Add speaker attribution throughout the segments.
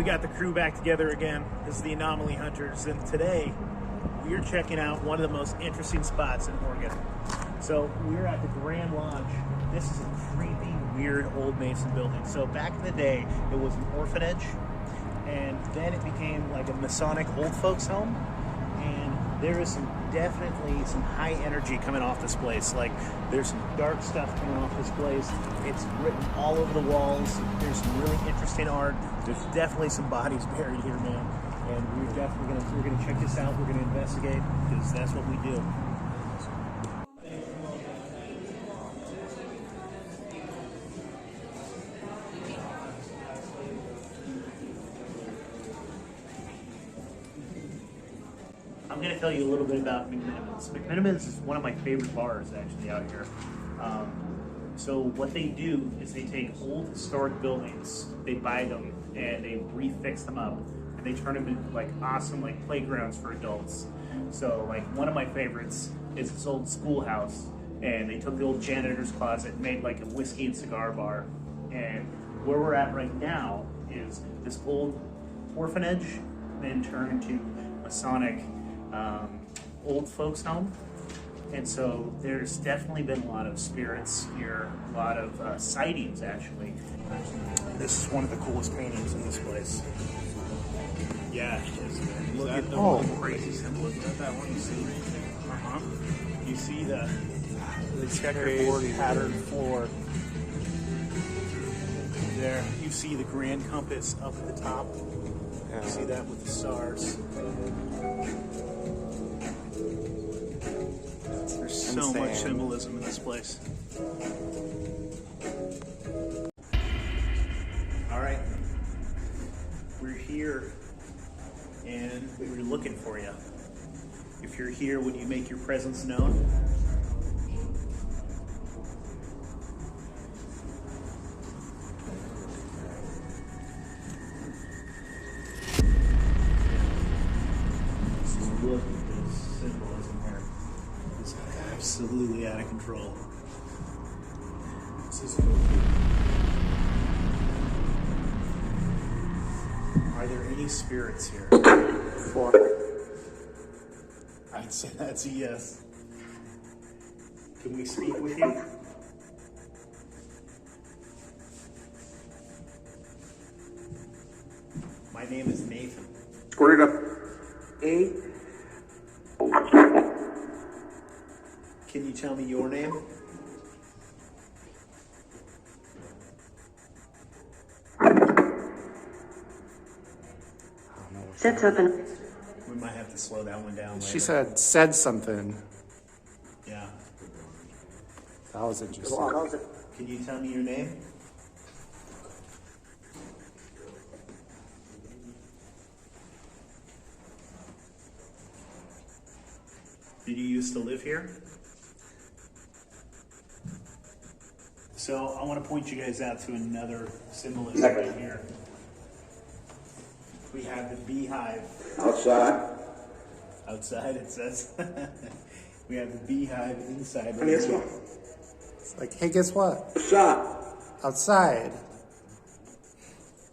Speaker 1: got the crew back together again. This is the Anomaly Hunters, and today we're checking out one of the most interesting spots in Oregon. So we're at the Grand Lodge. This is a creepy, weird old Mason building. So back in the day, it was an orphanage, and then it became like a Masonic old folks home. And there is definitely some high energy coming off this place. Like, there's some dark stuff coming off this place. It's written all over the walls. There's some really interesting art. There's definitely some bodies buried here, man. And we're gonna check this out. We're gonna investigate, because that's what we do. I'm going to tell you a little bit about Mcmenamins. Mcmenamins is one of my favorite bars actually out here. So what they do is they take old historic buildings, they buy them, and they refix them up, and they turn them into like awesome like playgrounds for adults. So like one of my favorites is this old schoolhouse, and they took the old janitor's closet and made like a whiskey and cigar bar. And where we're at right now is this old orphanage, then turned into Masonic old folks home. And so there's definitely been a lot of spirits here, a lot of sightings actually. This is one of the coolest paintings in this place. Yeah, it is. Look at the crazy symbolism. Is that that one you see? You see the checkerboard patterned floor. There, you see the grand compass up at the top. You see that with the stars. There's so much symbolism in this place. All right, we're here and we're looking for you. If you're here, would you make your presence known? Look at this symbolism here. It's absolutely out of control. This is cool. Are there any spirits here? I'd say that's a yes. Can we speak with you? My name is Nathan.
Speaker 2: Squared it up. A.
Speaker 1: Can you tell me your name?
Speaker 3: Said something.
Speaker 1: We might have to slow that one down later.
Speaker 4: She said something.
Speaker 1: Yeah.
Speaker 4: That was interesting.
Speaker 1: Can you tell me your name? Did you used to live here? So I want to point you guys out to another symbolism right here. We have the beehive.
Speaker 2: Outside.
Speaker 1: Outside, it says. We have the beehive inside.
Speaker 2: And guess what?
Speaker 4: It's like, hey, guess what?
Speaker 2: Outside.
Speaker 4: Outside.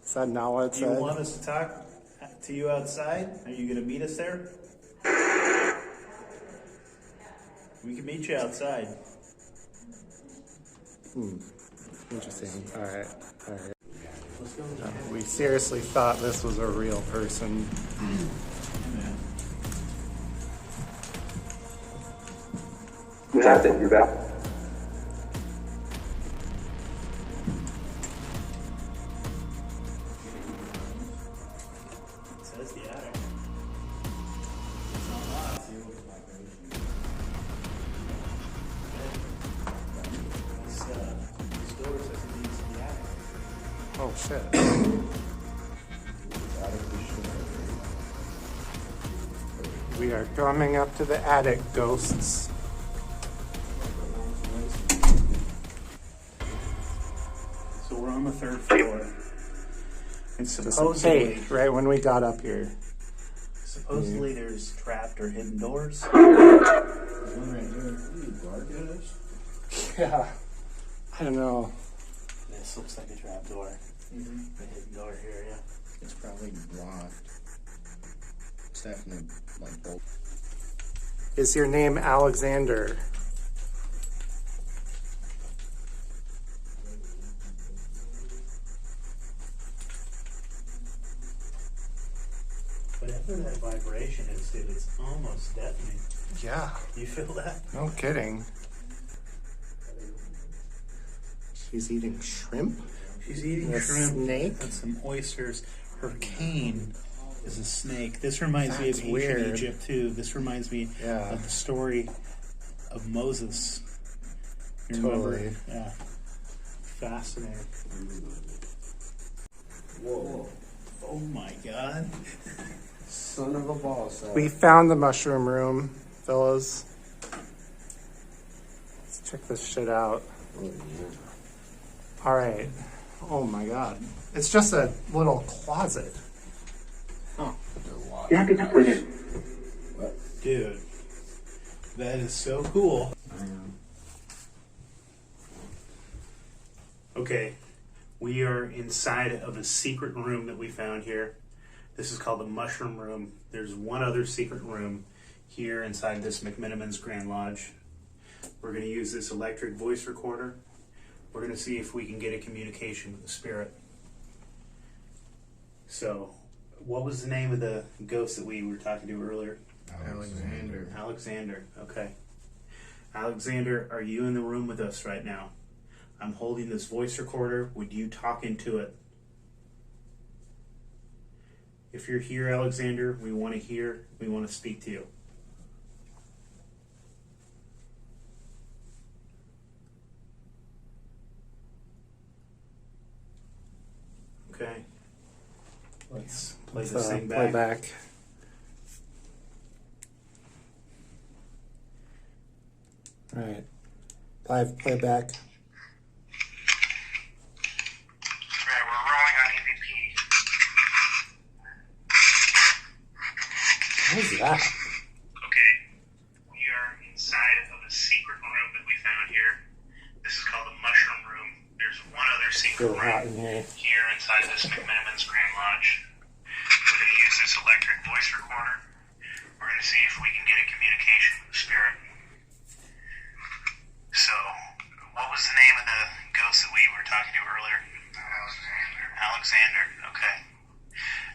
Speaker 4: Is that not what it
Speaker 1: Do you
Speaker 4: said?
Speaker 1: want us to talk to you outside? Are you going to meet us there? We can meet you outside.
Speaker 4: Interesting. All right.
Speaker 1: Let's go.
Speaker 4: We seriously thought this was a real person.
Speaker 2: Captain, you're back.
Speaker 1: It says the attic. It's not locked. This door says it leads to the attic.
Speaker 4: Oh, shit. We are coming up to the attic, ghosts.
Speaker 1: So we're on the third floor. And
Speaker 4: Just
Speaker 1: supposedly,
Speaker 4: hey, right when we got up here.
Speaker 1: supposedly there's trapped or hidden doors.
Speaker 4: Yeah. I don't know.
Speaker 1: This looks like a trap door. The hidden door here, yeah.
Speaker 3: It's probably locked. It's definitely like bolt.
Speaker 4: Is your name Alexander?
Speaker 1: Whatever that vibration is, dude, it's almost deafening.
Speaker 4: Yeah.
Speaker 1: You feel that?
Speaker 4: No kidding. She's eating shrimp?
Speaker 1: She's eating
Speaker 4: A
Speaker 1: shrimp
Speaker 4: snake?
Speaker 1: and some oysters. Her cane is a snake. This reminds me of
Speaker 4: That's
Speaker 1: ancient
Speaker 4: weird.
Speaker 1: Egypt too. This reminds me
Speaker 4: Yeah.
Speaker 1: of the story of Moses. You
Speaker 4: Totally.
Speaker 1: remember? Yeah. Fascinating.
Speaker 3: Whoa.
Speaker 1: Oh my God.
Speaker 3: Son of a ball sack.
Speaker 4: We found the mushroom room, fellas. Let's check this shit out. All right. Oh my God. It's just a little closet.
Speaker 1: Dude, that is so cool. Okay, we are inside of a secret room that we found here. This is called the Mushroom Room. There's one other secret room here inside this Mcmenamins Grand Lodge. We're going to use this electric voice recorder. We're going to see if we can get a communication with the spirit. So, what was the name of the ghost that we were talking to earlier?
Speaker 3: Alexander.
Speaker 1: Alexander, okay. Alexander, are you in the room with us right now? I'm holding this voice recorder. Would you talk into it? If you're here, Alexander, we want to speak to you. Okay. Let's play this thing
Speaker 4: Play
Speaker 1: back.
Speaker 4: back. All right. Play back.
Speaker 1: Right, we're rolling on EVP.
Speaker 4: What is that?
Speaker 1: Okay, we are inside of a secret room that we found here. This is called the Mushroom Room. There's one other secret
Speaker 4: Really hot
Speaker 1: room
Speaker 4: in here.
Speaker 1: here inside of this Mcmenamins Grand Lodge. We're going to use this electric voice recorder. We're going to see if we can get a communication with the spirit. So, what was the name of the ghost that we were talking to earlier? Alexander. Alexander, okay.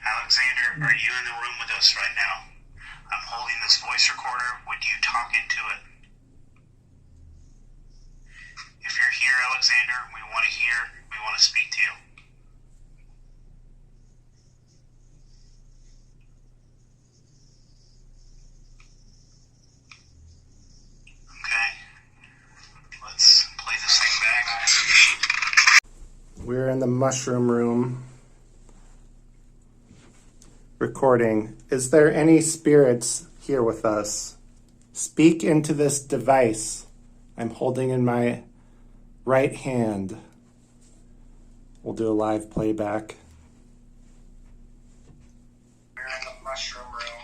Speaker 1: Alexander, are you in the room with us right now? I'm holding this voice recorder. Would you talk into it? If you're here, Alexander, we want to speak to you. Okay. Let's play this thing back.
Speaker 4: We're in the mushroom room recording. Is there any spirits here with us? Speak into this device I'm holding in my right hand. We'll do a live playback.
Speaker 1: We're in the mushroom room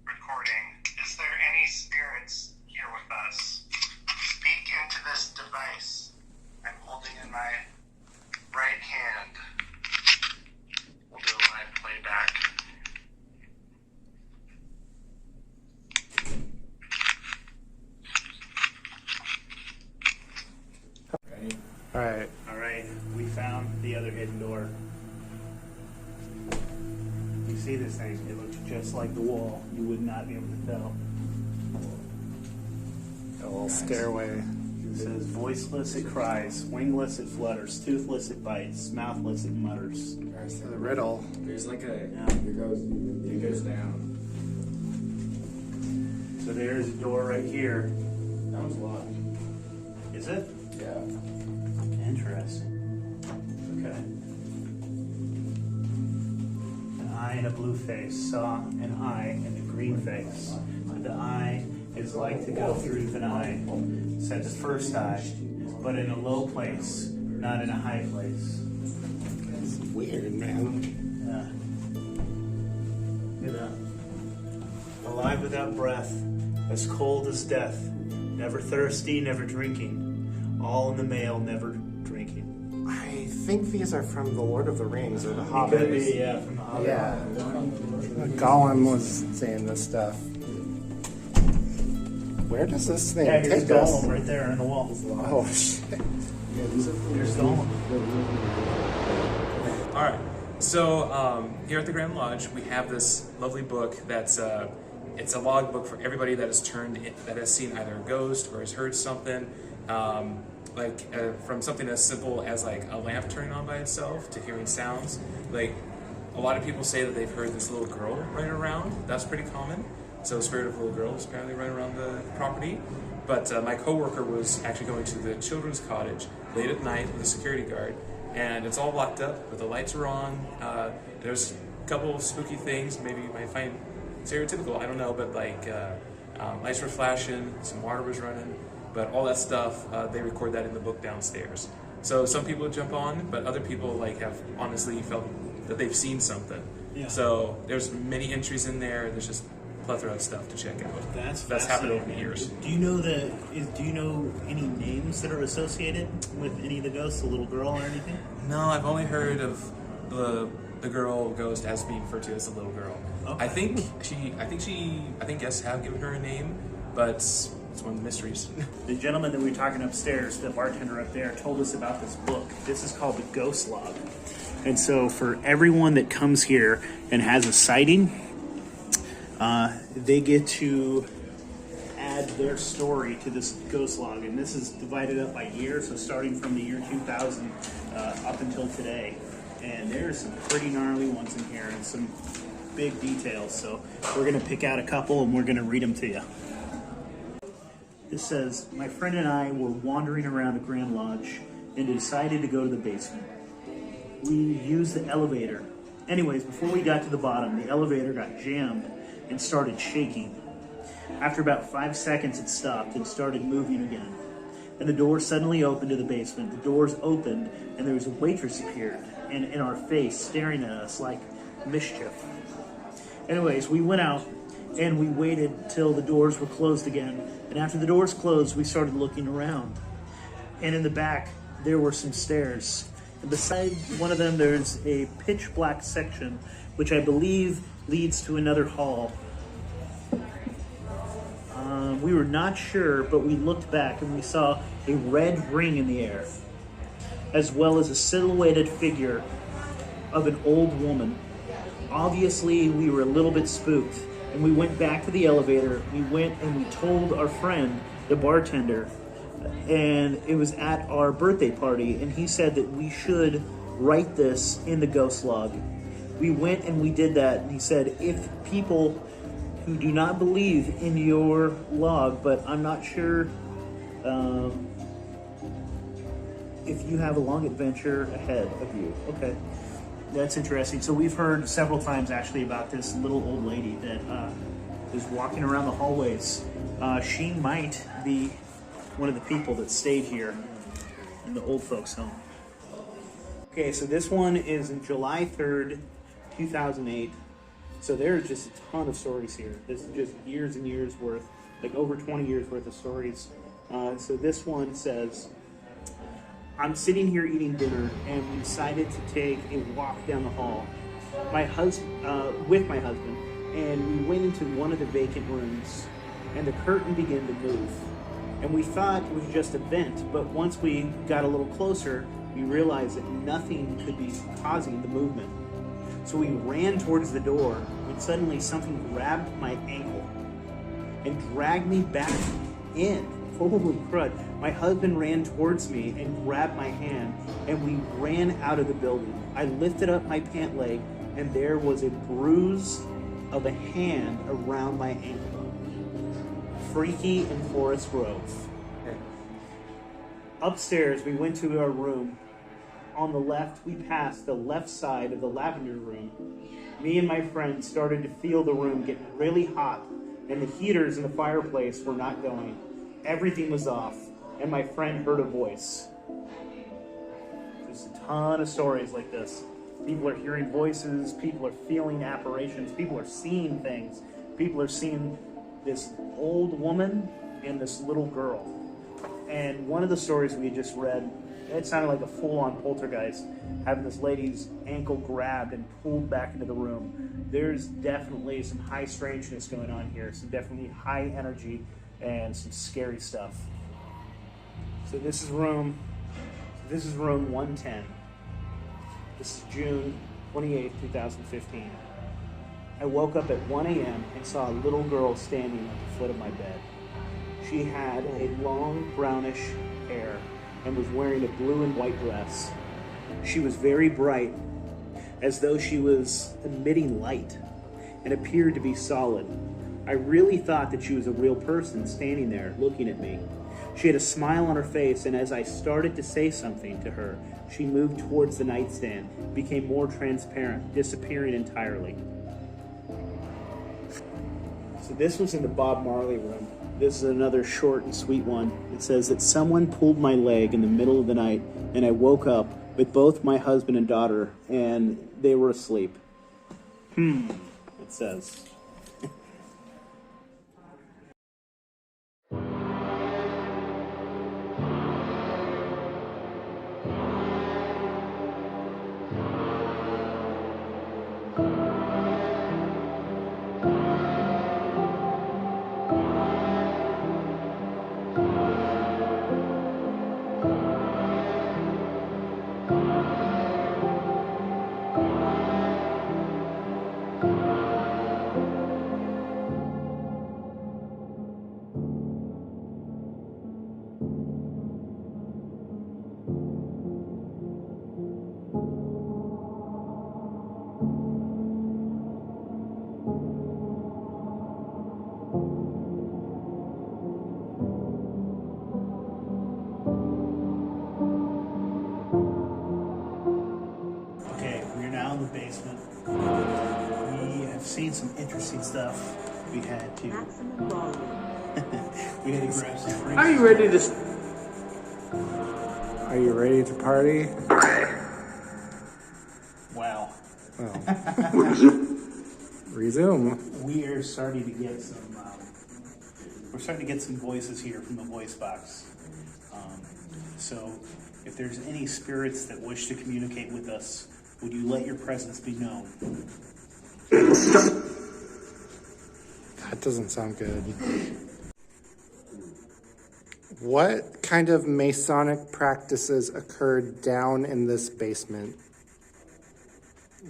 Speaker 1: recording. Is there any spirits here with us? Speak into this device I'm holding in my right hand. We'll do a live playback.
Speaker 4: All right.
Speaker 1: All right, we found the other hidden door. You see this thing? It looks just like the wall. You would not be able to tell.
Speaker 4: A little stairway.
Speaker 1: It says, voiceless it cries, wingless it flutters, toothless it bites, mouthless it mutters.
Speaker 4: The riddle.
Speaker 3: There's like a.
Speaker 1: Yeah.
Speaker 3: It goes down.
Speaker 1: So there's a door right here.
Speaker 3: That one's locked.
Speaker 1: Is it?
Speaker 3: Yeah.
Speaker 1: Interesting. Okay. An eye and a blue face saw an eye and a green face. The eye is like to go through the eye, said the first eye, but in a low place, not in a high place.
Speaker 4: It's weird, man.
Speaker 1: Yeah. Look at that. Alive without breath, as cold as death, never thirsty, never drinking, all in the male, never drinking.
Speaker 4: I I think these are from the Lord of the Rings or the
Speaker 1: It
Speaker 4: Hobbit.
Speaker 1: could be, yeah, from the Hobbit.
Speaker 4: Yeah. Gollum was saying this stuff. Where does this thing
Speaker 1: Yeah, here's
Speaker 4: take us?
Speaker 1: Gollum right there on the wall.
Speaker 4: Oh, shit.
Speaker 1: Here's Gollum.
Speaker 5: All right. So here at the Grand Lodge, we have this lovely book that's it's a log book for everybody that has seen either a ghost or has heard something, from something as simple as like a lamp turning on by itself to hearing sounds. Like a lot of people say that they've heard this little girl running around. That's pretty common. So the spirit of a little girl is apparently running around the property. But my coworker was actually going to the children's cottage late at night with a security guard, and it's all locked up, but the lights are on. There's a couple of spooky things, maybe you might find stereotypical, I don't know, but like lights were flashing, some water was running, but all that stuff, they record that in the book downstairs. So some people jump on, but other people like have honestly felt that they've seen something. Yeah. So there's many entries in there. There's just a plethora of stuff to check out. That's happened over the years.
Speaker 1: Do you know do you know any names that are associated with any of the ghosts, the little girl or anything?
Speaker 5: No, I've only heard of the girl ghost as being referred to as the little girl. Okay. I think guests have given her a name, but it's one of the mysteries.
Speaker 1: The gentleman that we were talking upstairs, the bartender up there, told us about this book. This is called the Ghost Log. And so for everyone that comes here and has a sighting, they get to add their story to this ghost log. And this is divided up by year, so starting from the year 2000 up until today. And there's some pretty gnarly ones in here and some big details. So we're going to pick out a couple and we're going to read them to you. This says, my friend and I were wandering around the Grand Lodge and decided to go to the basement. We used the elevator. Anyways, before we got to the bottom, the elevator got jammed and started shaking. After about 5 seconds, it stopped and started moving again. And the door suddenly opened to the basement. The doors opened and there was a waitress appeared and in our face staring at us like mischief. Anyways, we went out and we waited till the doors were closed again. And after the doors closed, we started looking around. And in the back, there were some stairs. And beside one of them, there's a pitch black section, which I believe leads to another hall. We were not sure, but we looked back and we saw a red ring in the air, as well as a silhouetted figure of an old woman. Obviously, we were a little bit spooked, and we went back to the elevator. We went and we told our friend, the bartender, and it was at our birthday party, and he said that we should write this in the ghost log. We went and we did that, and he said, if people who do not believe in your log, but I'm not sure if you have a long adventure ahead of you. Okay, that's interesting. So we've heard several times actually about this little old lady that is walking around the hallways. She might be one of the people that stayed here in the old folks home. Okay, so this one is in July 3rd, 2008. So there's just a ton of stories here. This is just years and years worth, like over 20 years worth of stories. So this one says, I'm sitting here eating dinner and we decided to take a walk down the hall. With my husband, and we went into one of the vacant rooms and the curtain began to move. And we thought it was just a vent, but once we got a little closer, we realized that nothing could be causing the movement. So we ran towards the door, and suddenly something grabbed my ankle and dragged me back in. Holy crud. My husband ran towards me and grabbed my hand, and we ran out of the building. I lifted up my pant leg, and there was a bruise of a hand around my ankle. Freaky in Forest Grove. Upstairs, we went to our room. On the left, we passed the left side of the lavender room. Me and my friend started to feel the room get really hot, and the heaters in the fireplace were not going. Everything was off, and my friend heard a voice. There's a ton of stories like this. People are hearing voices, people are feeling apparitions, people are seeing things. People are seeing this old woman and this little girl. And one of the stories we had just read It sounded like a full-on poltergeist, having this lady's ankle grabbed and pulled back into the room. There's definitely some high strangeness going on here, some definitely high energy and some scary stuff. So this is room 110. This is June 28th, 2015. I woke up at 1 a.m. and saw a little girl standing at the foot of my bed. She had a long brownish hair and was wearing a blue and white dress. She was very bright, as though she was emitting light, and appeared to be solid. I really thought that she was a real person standing there looking at me. She had a smile on her face, and as I started to say something to her, she moved towards the nightstand, became more transparent, disappearing entirely. So this was in the Bob Marley room. This is another short and sweet one. It says that someone pulled my leg in the middle of the night, and I woke up with both my husband and daughter, and they were asleep. It says. Basement. We have seen some interesting stuff. We had to grab some drinks.
Speaker 2: Are you ready to?
Speaker 4: Are you ready to party?
Speaker 1: Wow.
Speaker 4: Resume.
Speaker 1: We are starting to get some. We're starting to get some voices here from the voice box. So, if there's any spirits that wish to communicate with us, would you let your presence be known?
Speaker 4: That doesn't sound good. What kind of Masonic practices occurred down in this basement?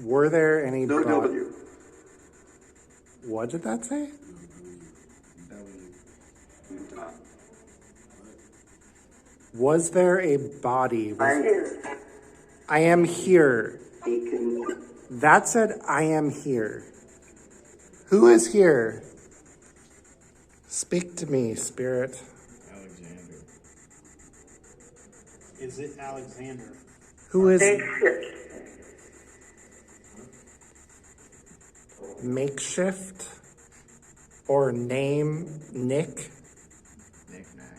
Speaker 4: Were there any...
Speaker 2: No W.
Speaker 4: What did that say? Was there a body? I am here. That said, I am here. Who is here? Speak to me, spirit.
Speaker 3: Alexander.
Speaker 1: Is it Alexander?
Speaker 4: Who is... Makeshift? Or name Nick?
Speaker 3: Knick-knack.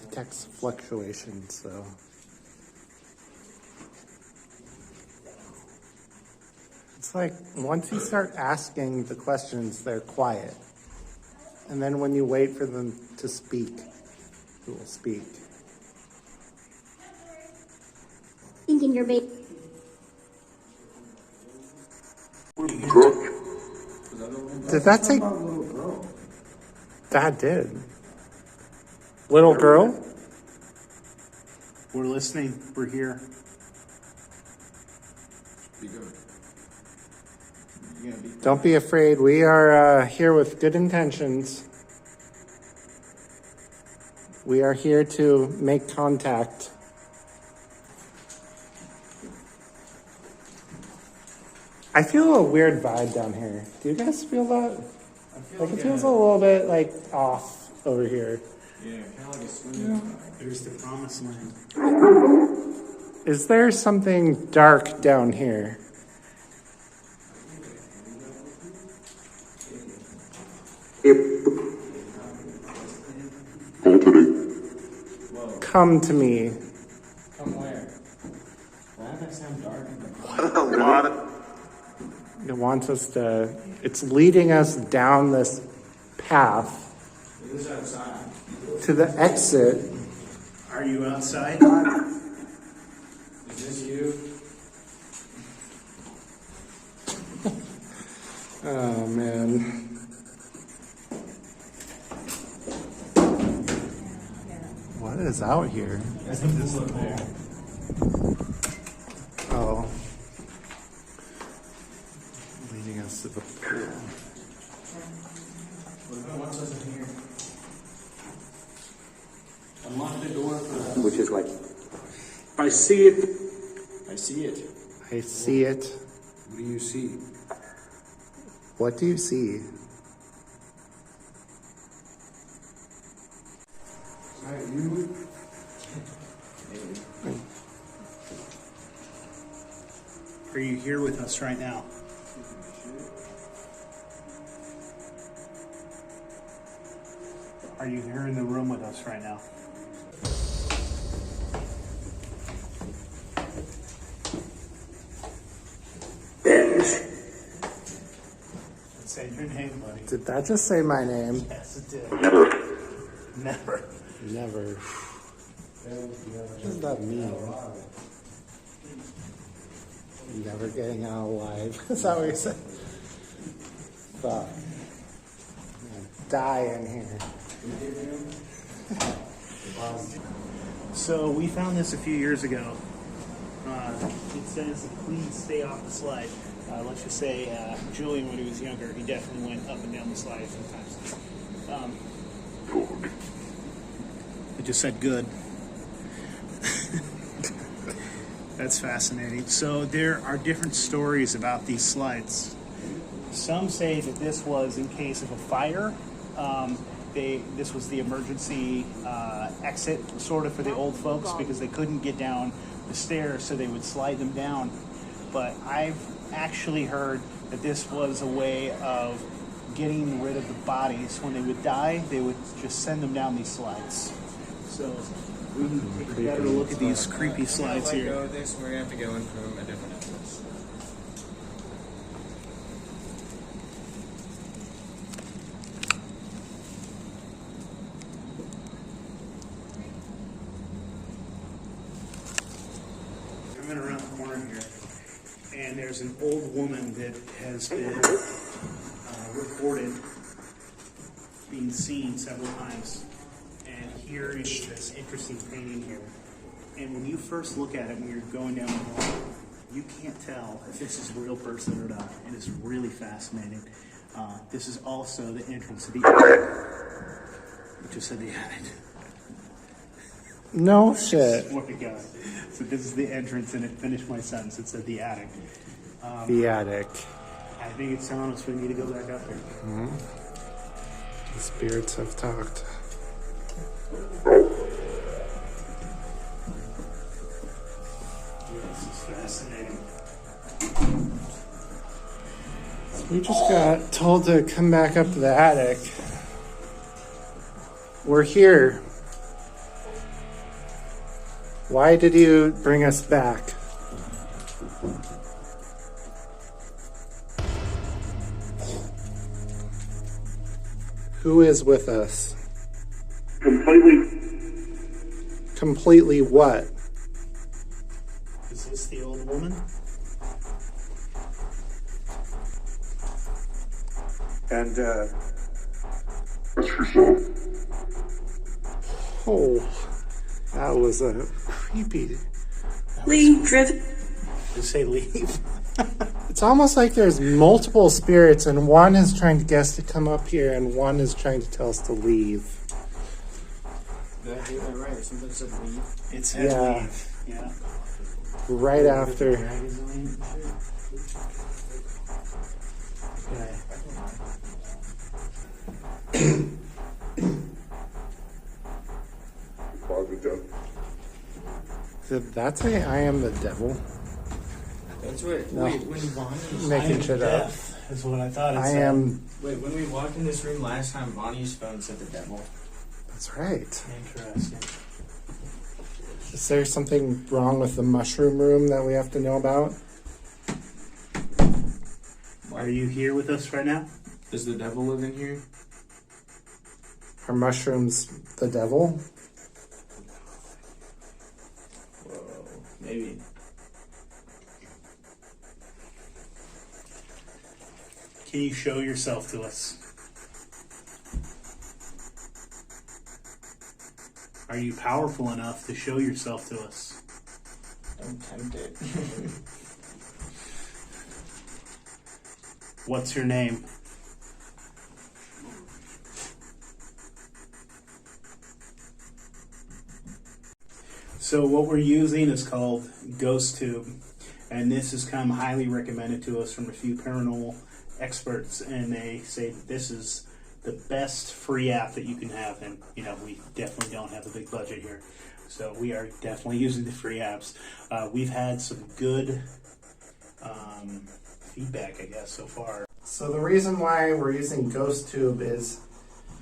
Speaker 4: Detects fluctuations, so... It's like, once you start asking the questions, they're quiet. And then when you wait for them to speak, they will speak.
Speaker 6: Thinking your baby.
Speaker 4: Did that say... That did. Little girl?
Speaker 1: We're listening. We're here.
Speaker 3: Be good.
Speaker 4: Don't be afraid. We are here with good intentions. We are here to make contact. I feel a weird vibe down here. Do you guys feel that? Like it feels a little bit like off over here.
Speaker 3: Yeah, kind of like a swing.
Speaker 1: There's the promised land.
Speaker 4: Is there something dark down here? Come to me.
Speaker 3: Come where? Why does that sound dark?
Speaker 4: It wants us to, it's leading us down this path
Speaker 3: It is outside.
Speaker 4: to the exit.
Speaker 1: Are Are you outside?
Speaker 5: Is this you?
Speaker 4: Oh man. What is out here? Oh. Leading us to the pool.
Speaker 5: What's in here? Unlock the door for
Speaker 2: Which is like, I see it.
Speaker 5: I see it.
Speaker 4: I see it.
Speaker 3: What do you see?
Speaker 4: What do you see?
Speaker 3: Is that you?
Speaker 1: Are you here with us right now? Are you here in the room with us right now? Say your name, buddy.
Speaker 4: Did that just say my name?
Speaker 1: Yes, it did.
Speaker 2: Never.
Speaker 1: Never.
Speaker 4: Never. What does that mean? Never getting out alive. Is that what you said? Fuck. I'm gonna die in here.
Speaker 1: So we found this a few years ago. It says, please stay off the slide. Let's just say Julian, when he was younger, he definitely went up and down the slide sometimes. It just said good. That's fascinating. So there are different stories about these slides. Some say that this was in case of a fire. This was the emergency exit, sort of, for the old folks, because they couldn't get down the stairs, so they would slide them down. But I've actually heard that this was a way of getting rid of the bodies. When they would die, they would just send them down these slides. So we can take a better look at these creepy slides here.
Speaker 5: Go with this, we're gonna have to go in from a different entrance.
Speaker 1: Coming around the corner here, and there's an old woman that has been reported being seen several times. And here is this interesting painting here. And when you first look at it, when you're going down the hall, you can't tell if this is a real person or not. And it's really fascinating. This is also the entrance to the attic. It just said the attic.
Speaker 4: No shit.
Speaker 1: Swear to God. So this is the entrance, and it finished my sentence. It said the attic.
Speaker 4: The attic.
Speaker 1: I think it's telling us we need to go back up there.
Speaker 4: The spirits have talked.
Speaker 1: This is fascinating.
Speaker 4: We just got told to come back up to the attic. We're here. Why did you bring us back? Who is with us? Completely what?
Speaker 1: Is this the old woman?
Speaker 2: And,
Speaker 4: Oh, that was a creepy.
Speaker 7: Leave driven.
Speaker 1: Did it say leave?
Speaker 4: It's almost like there's multiple spirits, and one is trying to get us to come up here, and one is trying to tell us to leave.
Speaker 5: Did I do that right? Or something said leave?
Speaker 1: It said
Speaker 4: Yeah.
Speaker 1: leave. Yeah.
Speaker 4: Right after.
Speaker 1: Okay.
Speaker 4: Did that say I am the devil?
Speaker 5: That's right.
Speaker 4: No.
Speaker 5: Wait, when Bonnie,
Speaker 4: Making shit up.
Speaker 1: Death is what I thought it
Speaker 4: I
Speaker 1: said.
Speaker 4: am.
Speaker 5: wait, when we walked in this room last time, Bonnie's phone said the devil.
Speaker 4: That's right.
Speaker 1: Interesting.
Speaker 4: Is there something wrong with the mushroom room that we have to know about?
Speaker 1: Are you here with us right now?
Speaker 5: Does the devil live in here?
Speaker 4: Are mushrooms the devil?
Speaker 5: Maybe.
Speaker 1: Can you show yourself to us? Are you powerful enough to show yourself to us?
Speaker 5: I'm tempted.
Speaker 1: What's your name? So what we're using is called ghosttube, and this has come highly recommended to us from a few paranormal experts, and they say that this is the best free app that you can have. And you know, we definitely don't have a big budget here, so we are definitely using the free apps. We've had some good feedback, I guess, so far.
Speaker 4: So the reason why we're using ghosttube is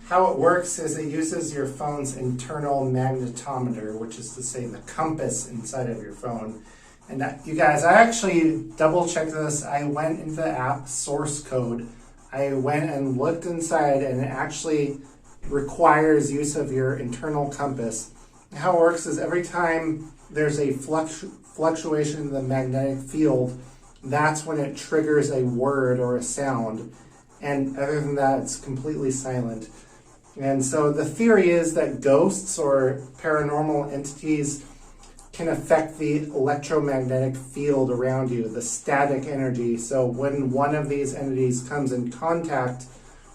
Speaker 4: how it works is it uses your phone's internal magnetometer, which is to say the compass inside of your phone. And you guys, I actually double-checked this. I went into the app source code. I went and looked inside, and it actually requires use of your internal compass. How it works is every time there's a fluctuation in the magnetic field, that's when it triggers a word or a sound. And other than that, it's completely silent. And so the theory is that ghosts or paranormal entities can affect the electromagnetic field around you, the static energy. So when one of these entities comes in contact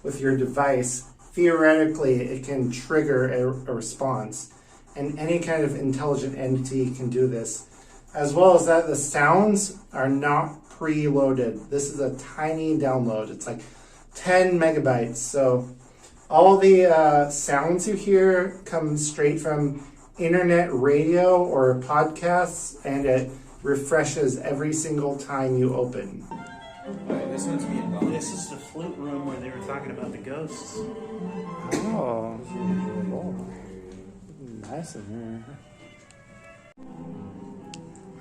Speaker 4: with your device, theoretically it can trigger a response. And any kind of intelligent entity can do this. As well as that, the sounds are not preloaded. This is a tiny download. It's like 10 megabytes. So all the sounds you hear come straight from internet radio or podcasts, and it refreshes every single time you open.
Speaker 5: Alright, this one's me and Bob.
Speaker 1: This is the flute room where they were talking about the ghosts.
Speaker 4: Oh, nice in here.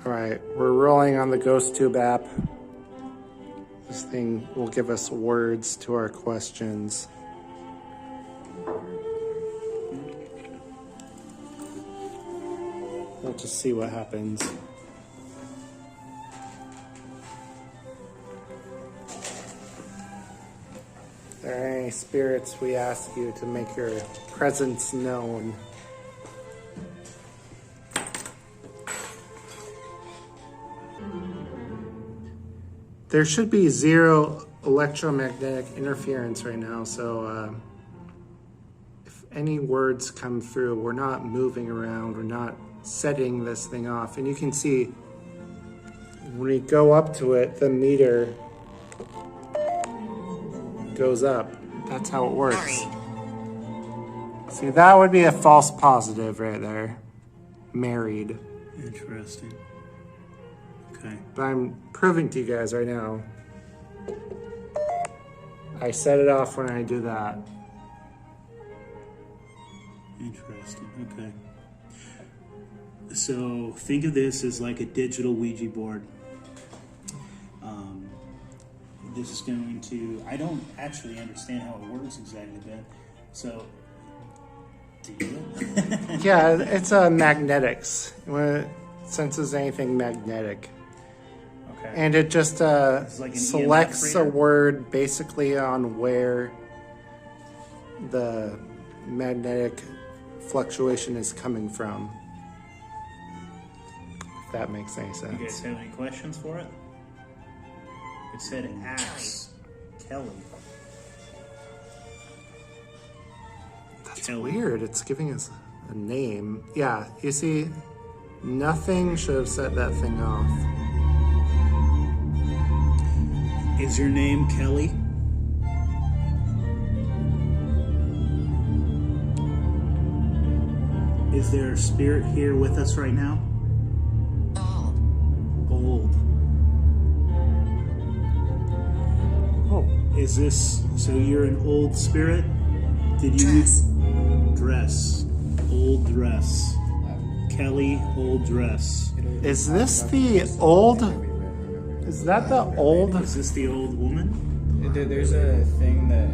Speaker 4: All right, we're rolling on the ghosttube app. This thing will give us words to our questions. We'll just see what happens. If there are any spirits, we ask you to make your presence known. There should be 0 electromagnetic interference right now, so if any words come through, we're not moving around, we're not setting this thing off. And you can see when we go up to it, the meter goes up. That's how it works. See, that would be a false positive right there. Married.
Speaker 1: Interesting. Okay.
Speaker 4: But I'm proving to you guys right now. I set it off when I do that.
Speaker 1: Interesting. Okay. So think of this as like a digital Ouija board. This is going to, I don't actually understand how it works exactly, Ben. So, do you?
Speaker 4: Yeah, it's magnetics. When it senses anything magnetic.
Speaker 1: Okay.
Speaker 4: And it just
Speaker 1: like an
Speaker 4: selects
Speaker 1: EMF
Speaker 4: a
Speaker 1: reader?
Speaker 4: word basically on where the magnetic fluctuation is coming from. If that makes any
Speaker 1: You
Speaker 4: sense.
Speaker 1: guys have any questions for it? It said axe Kelly.
Speaker 4: That's
Speaker 1: Kelly.
Speaker 4: weird. It's giving us a name. Yeah, you see, nothing should have set that thing off.
Speaker 1: Is your name Kelly? Is there a spirit here with us right now? Old.
Speaker 4: Oh,
Speaker 1: Is this, so you're an old spirit? Did you dress? Old dress. Kelly, old dress.
Speaker 4: is this the old? Is that the old?
Speaker 1: Is this the old woman?
Speaker 3: There's a thing that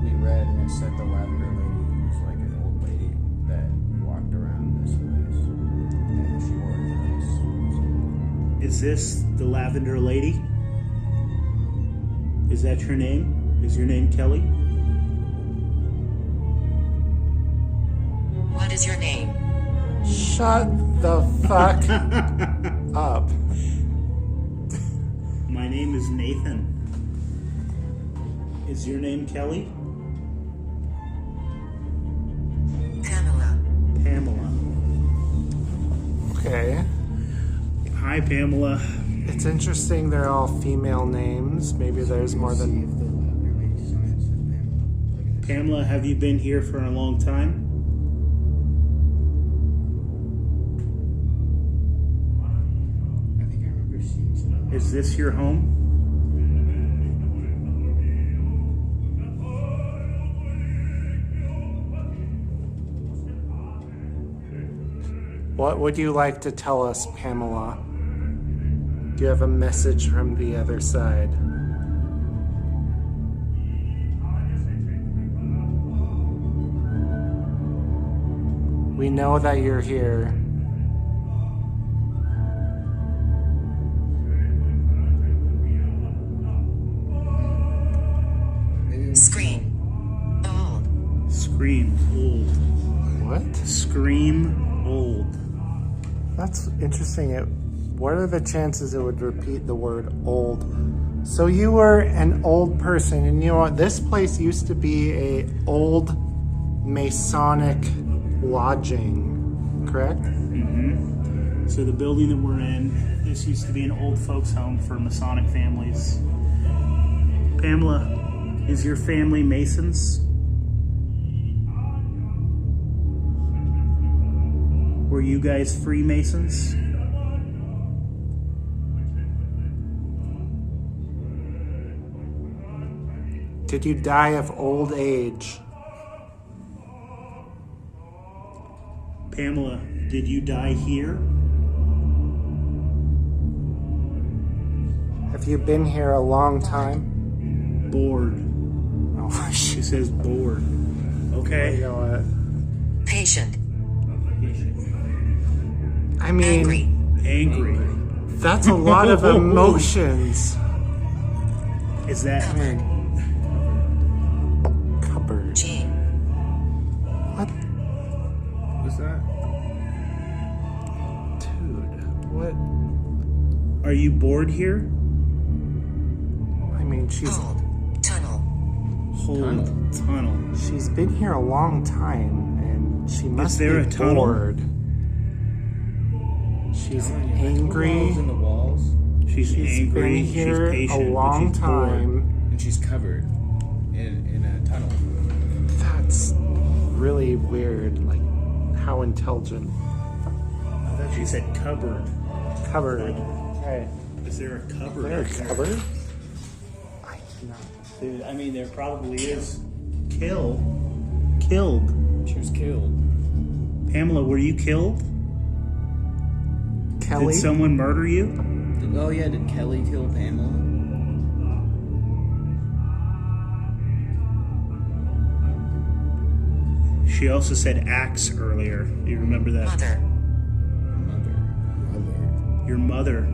Speaker 3: we read, and it said the lavender lady was like an old lady that walked around this place, and she wore a dress.
Speaker 8: Is this the Lavender Lady? Is that your name? Is your name Kelly?
Speaker 9: What is your name?
Speaker 4: Shut the fuck up.
Speaker 8: My name is Nathan. Is your name Kelly?
Speaker 9: Pamela.
Speaker 8: Pamela.
Speaker 4: Okay.
Speaker 8: Hi, Pamela.
Speaker 4: It's interesting they're all female names. Maybe there's more than...
Speaker 8: Pamela, have you been here for a long time?
Speaker 3: I think I remember seeing something.
Speaker 8: Is this your home?
Speaker 4: What would you like to tell us, Pamela? Do you have a message from the other side? We know that you're here.
Speaker 9: Scream. Old.
Speaker 8: Scream old.
Speaker 4: What?
Speaker 8: Scream old.
Speaker 4: That's interesting. What are the chances it would repeat the word old? So you were an old person, and you know what? This place used to be a old Masonic lodging, correct?
Speaker 8: Mm-hmm. So the building that we're in, this used to be an old folks home for Masonic families. Pamela, is your family Masons? Were you guys Freemasons?
Speaker 4: Did you die of old age?
Speaker 8: Pamela, did you die here?
Speaker 4: Have you been here a long time?
Speaker 8: Bored.
Speaker 4: Oh,
Speaker 8: She says bored. Okay.
Speaker 4: You know what?
Speaker 9: Patient.
Speaker 4: I mean,
Speaker 9: Angry.
Speaker 8: Angry.
Speaker 4: that's a lot of emotions.
Speaker 8: Is that
Speaker 4: I mean, cupboard.
Speaker 9: Gene.
Speaker 4: What?
Speaker 3: What's that?
Speaker 4: Dude, what?
Speaker 8: Are you bored here?
Speaker 4: I mean, she's
Speaker 9: Hold. Tunnel.
Speaker 8: Hold tunnel.
Speaker 4: she's been here a long time, and she must be
Speaker 8: there a tunnel?
Speaker 4: bored. She's angry.
Speaker 3: Holes in the walls,
Speaker 8: She's angry.
Speaker 4: Been here
Speaker 8: she's patient,
Speaker 4: a long
Speaker 8: but she's bored.
Speaker 4: time.
Speaker 3: and she's covered in a tunnel.
Speaker 4: That's really weird. Like, how intelligent.
Speaker 8: I thought she said cupboard.
Speaker 4: Cupboard. Right.
Speaker 8: Is there a cupboard?
Speaker 4: There a
Speaker 8: up there?
Speaker 4: cupboard? I do not.
Speaker 8: Dude, I mean, there probably is. Killed.
Speaker 3: She was killed.
Speaker 8: Pamela, were you killed?
Speaker 4: Kelly?
Speaker 8: Did someone murder you?
Speaker 3: Oh yeah, did Kelly kill Pamela?
Speaker 8: She also said axe earlier. Do you remember that?
Speaker 9: Mother.
Speaker 3: Mother.
Speaker 8: Your mother.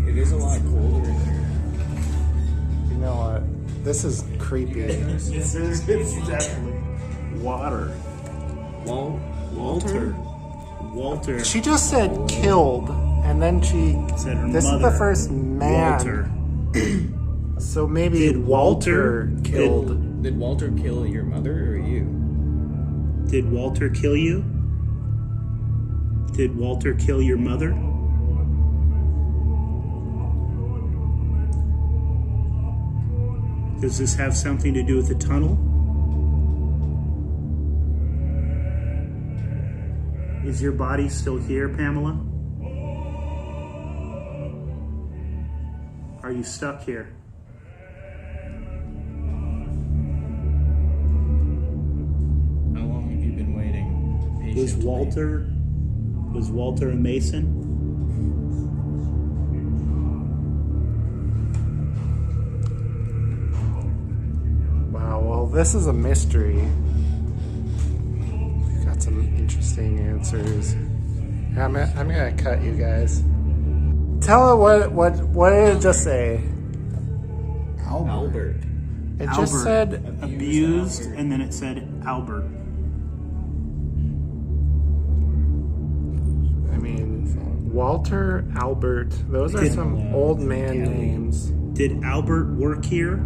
Speaker 3: It is a lot colder in here.
Speaker 4: You know what? This is creepy.
Speaker 8: It's definitely water.
Speaker 3: Walter?
Speaker 8: Walter.
Speaker 4: She just said killed, and then she
Speaker 8: Said her
Speaker 4: this is
Speaker 8: mother.
Speaker 4: the first man.
Speaker 8: Walter.
Speaker 4: So maybe
Speaker 8: Did Walter
Speaker 4: killed.
Speaker 3: Did Walter kill your mother or you?
Speaker 8: Did Walter kill you? Did Walter kill your mother? Does this have something to do with the tunnel? Is your body still here, Pamela? Are you stuck here?
Speaker 3: How long have you been waiting?
Speaker 8: Was Walter a Mason?
Speaker 4: Wow, well, this is a mystery. We've got some interesting answers. I'm gonna cut you guys. tell it what did it just say?
Speaker 3: Albert.
Speaker 4: It just
Speaker 8: Albert.
Speaker 4: said
Speaker 8: Abused, and then it said Albert.
Speaker 4: I mean, Walter, Albert, those are some old man names.
Speaker 8: Did Albert work here?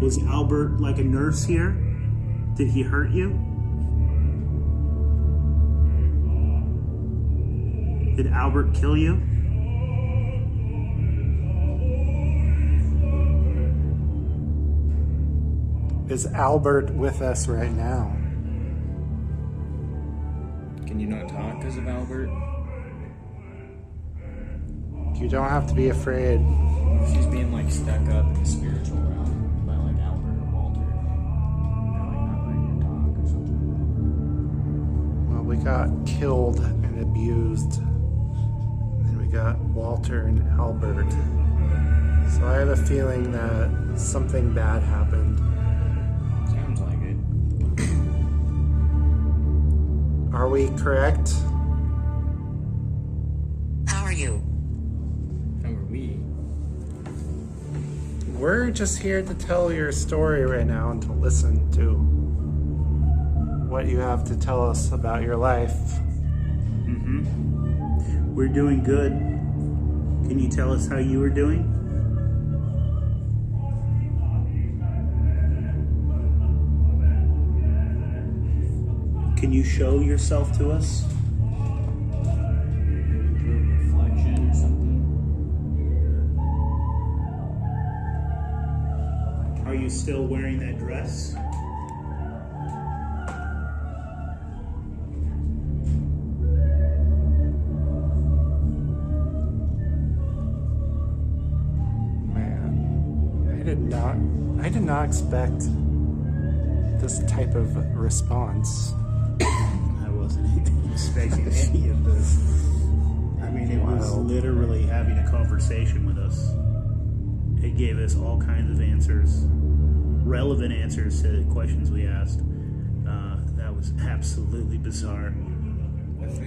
Speaker 8: Was Albert like a nurse here? Did he hurt you? Did Albert kill you?
Speaker 4: Is Albert with us right now?
Speaker 3: Can you not talk because of Albert?
Speaker 4: You don't have to be afraid.
Speaker 3: She's being like stuck up in the spiritual realm by like Albert or Walter. They're like not letting you talk or something.
Speaker 4: Well, we got killed and abused. And then we got Walter and Albert. So I have a feeling that something bad happened.
Speaker 3: Sounds like it.
Speaker 4: Are we correct?
Speaker 9: How are you?
Speaker 3: How are we?
Speaker 4: We're just here to tell your story right now and to listen to what you have to tell us about your life.
Speaker 8: We're doing good. Can you tell us how you were doing? Can you show yourself to us?
Speaker 3: Reflection or something.
Speaker 8: Are you still wearing that dress?
Speaker 4: Man, I did not expect this type of response.
Speaker 8: I wasn't expecting any of this. I mean, it was literally having a conversation with us. It gave us all kinds of answers, relevant answers to questions we asked. That was absolutely bizarre.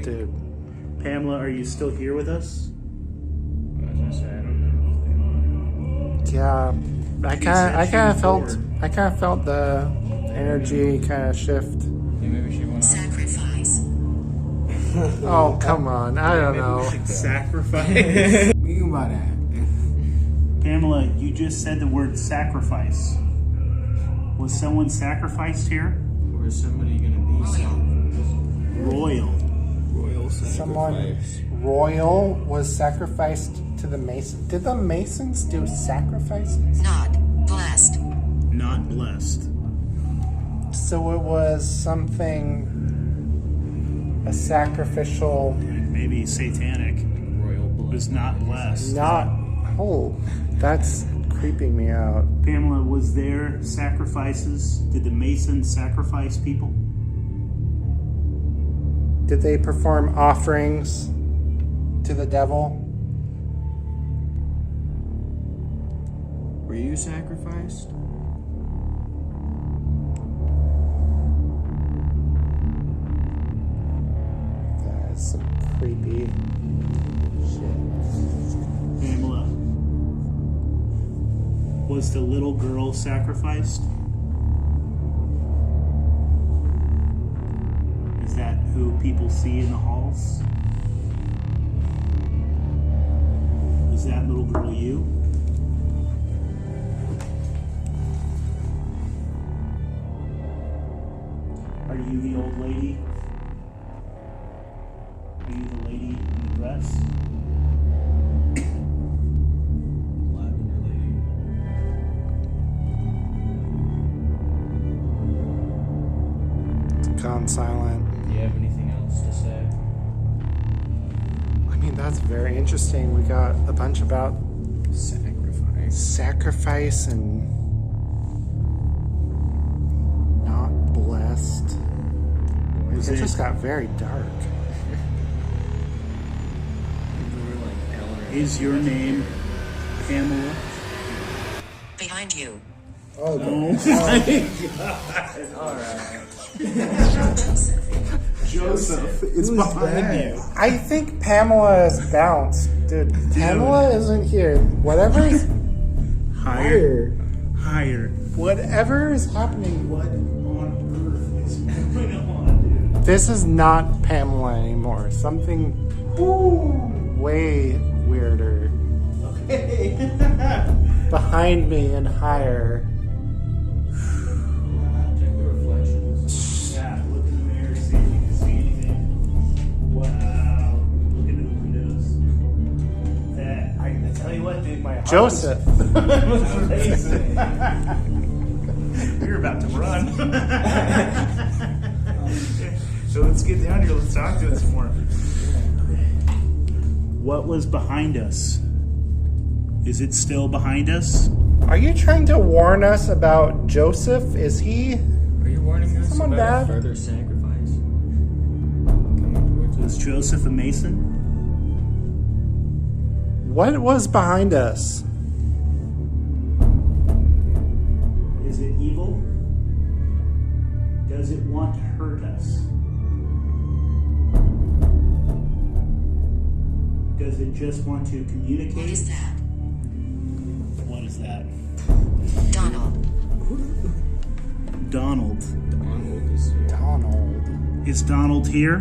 Speaker 4: Dude,
Speaker 8: Pamela, are you still here with us?
Speaker 3: As I said, I don't know.
Speaker 4: yeah, I
Speaker 8: said
Speaker 4: kind
Speaker 8: she was
Speaker 4: of felt the energy kind of shift.
Speaker 3: Yeah, maybe she went on.
Speaker 9: Sacrifice.
Speaker 4: Oh, come on. I don't know.
Speaker 8: Sacrifice?
Speaker 3: You about that.
Speaker 8: Pamela, you just said the word sacrifice. Was someone sacrificed here?
Speaker 3: Or is somebody gonna be some
Speaker 8: Royal.
Speaker 3: royal
Speaker 4: Someone
Speaker 3: sacrifice?
Speaker 4: royal was sacrificed to the Masons. Did the Masons do sacrifices?
Speaker 9: Not blessed.
Speaker 8: Not blessed.
Speaker 4: So it was something, a sacrificial,
Speaker 8: Maybe satanic.
Speaker 3: Royal blood.
Speaker 8: Was not blessed.
Speaker 4: not, oh, that's creeping me out.
Speaker 8: Pamela, was there sacrifices? Did the Masons sacrifice people?
Speaker 4: Did they perform offerings to the devil?
Speaker 3: Were you sacrificed?
Speaker 4: That's some creepy shit.
Speaker 8: Pamela, was the little girl sacrificed? Is that who people see in the halls? Is that little girl you? Are you the old lady? Are you the lady in the dress?
Speaker 3: Lavender lady.
Speaker 4: It's gone silent.
Speaker 3: Do you have anything else to say?
Speaker 4: I mean, that's very interesting. We got a bunch about sacrifice and not blessed. It just got very dark.
Speaker 8: Is your name Pamela?
Speaker 9: Behind you.
Speaker 4: Oh,
Speaker 8: Oh my God.
Speaker 3: Alright.
Speaker 8: Joseph is behind you.
Speaker 4: I think Pamela is bounced. Dude, Pamela isn't here. Whatever is
Speaker 8: Higher.
Speaker 4: whatever is happening.
Speaker 8: What on earth is going on, dude?
Speaker 4: This is not Pamela anymore. Something way weirder.
Speaker 8: Hey.
Speaker 4: Behind me and higher.
Speaker 3: Check the reflections.
Speaker 8: Yeah, look in the mirror, see if you can see anything. Wow. Look into the windows. That I tell you what, dude, my heart
Speaker 4: Joseph.
Speaker 8: was racing. You're about to run. So let's get down here. Let's talk to us more. What was behind us? Is it still behind us?
Speaker 4: Are you trying to warn us about Joseph? Is he?
Speaker 3: Are you warning us
Speaker 4: Someone
Speaker 3: about
Speaker 4: bad?
Speaker 3: further sacrifice? Coming towards
Speaker 8: Was
Speaker 3: us?
Speaker 8: Joseph a Mason?
Speaker 4: What was behind us?
Speaker 8: Is it evil? Does it want to hurt us? Does it just want to communicate?
Speaker 9: What is that?
Speaker 8: What is that?
Speaker 9: Donald.
Speaker 8: Donald.
Speaker 3: Donald is here.
Speaker 4: Donald.
Speaker 8: Is Donald here?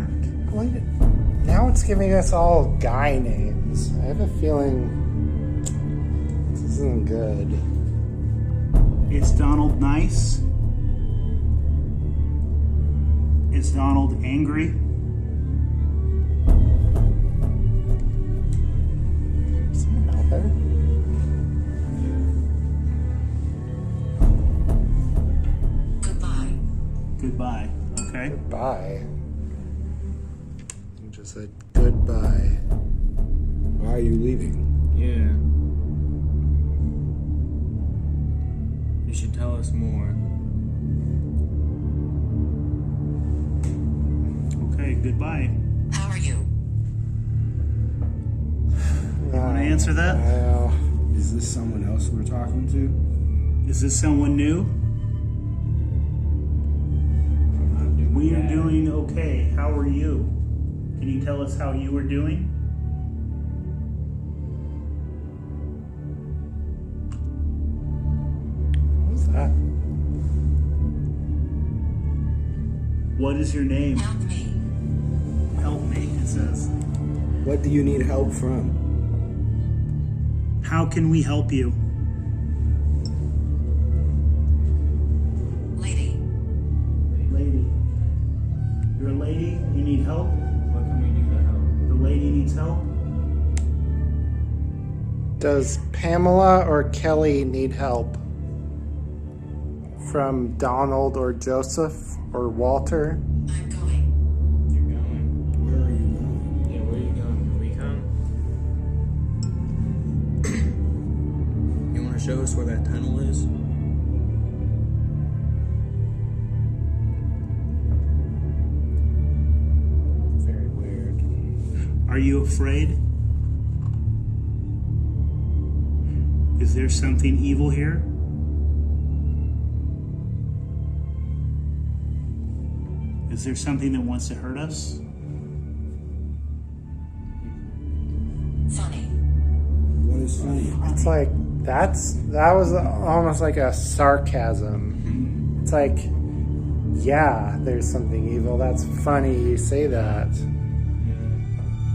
Speaker 4: Now it's giving us all guy names. I have a feeling this isn't good.
Speaker 8: Is Donald nice? Is Donald angry?
Speaker 4: Someone out there?
Speaker 9: Goodbye.
Speaker 8: Goodbye. Okay.
Speaker 4: Goodbye. You just said goodbye.
Speaker 10: Why are you leaving?
Speaker 3: Yeah. You should tell us more.
Speaker 8: Okay, goodbye.
Speaker 9: How are you?
Speaker 8: Want to answer that?
Speaker 4: Well,
Speaker 10: Is this someone else we're talking to?
Speaker 8: Is this someone new? We are doing okay. How are you? Can you tell us how you are doing?
Speaker 4: what's that?
Speaker 8: What is your name?
Speaker 9: Help me.
Speaker 8: Help me, it says.
Speaker 10: What do you need help from?
Speaker 8: How can we help you?
Speaker 9: Lady.
Speaker 8: Lady. You're a lady? You need help?
Speaker 3: What can we do to help?
Speaker 8: The lady needs help?
Speaker 4: Does Pamela or Kelly need help? From Donald or Joseph or Walter?
Speaker 9: I'm going.
Speaker 3: You're going.
Speaker 10: Where are you going?
Speaker 3: Yeah, where are you going? Can we come? You want to show us where that tunnel is?
Speaker 4: Very weird.
Speaker 8: Are you afraid? Is there something evil here? Is there something that wants to hurt us?
Speaker 9: Funny.
Speaker 10: What is funny?
Speaker 4: It's like that was almost like a sarcasm. It's like, yeah, there's something evil. That's funny you say that.